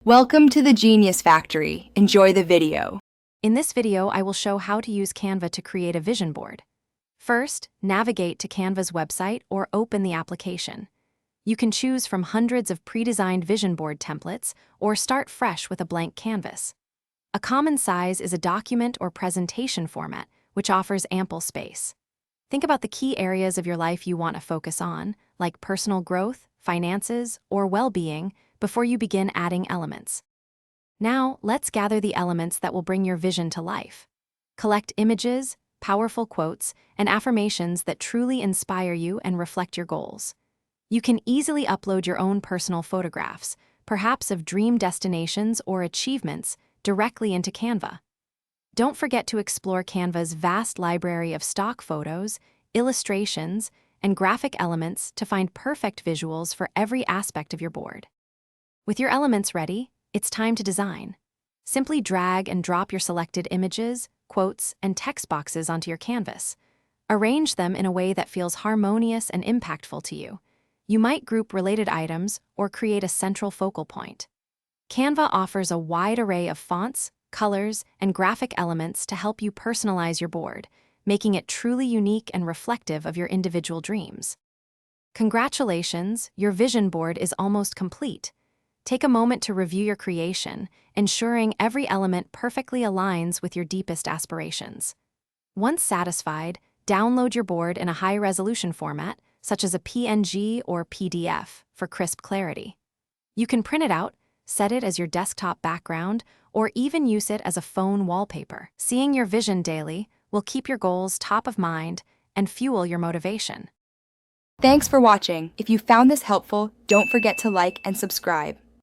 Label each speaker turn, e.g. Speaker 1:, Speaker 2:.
Speaker 1: Welcome to the Genius Factory. Enjoy the video.
Speaker 2: In this video, I will show how to use Canva to create a vision board. First, navigate to Canva's website or open the application. You can choose from hundreds of pre-designed vision board templates or start fresh with a blank canvas. A common size is a document or presentation format, which offers ample space. Think about the key areas of your life you want to focus on, like personal growth, finances, or well-being, before you begin adding elements. Now, let's gather the elements that will bring your vision to life. Collect images, powerful quotes, and affirmations that truly inspire you and reflect your goals. You can easily upload your own personal photographs, perhaps of dream destinations or achievements, directly into Canva. Don't forget to explore Canva's vast library of stock photos, illustrations, and graphic elements to find perfect visuals for every aspect of your board. With your elements ready, it's time to design. Simply drag and drop your selected images, quotes, and text boxes onto your canvas. Arrange them in a way that feels harmonious and impactful to you. You might group related items or create a central focal point. Canva offers a wide array of fonts, colors, and graphic elements to help you personalize your board, making it truly unique and reflective of your individual dreams. Congratulations, your vision board is almost complete. Take a moment to review your creation, ensuring every element perfectly aligns with your deepest aspirations. Once satisfied, download your board in a high-resolution format, such as a PNG or PDF, for crisp clarity. You can print it out, set it as your desktop background, or even use it as a phone wallpaper. Seeing your vision daily will keep your goals top of mind and fuel your motivation.
Speaker 1: Thanks for watching. If you found this helpful, don't forget to like and subscribe.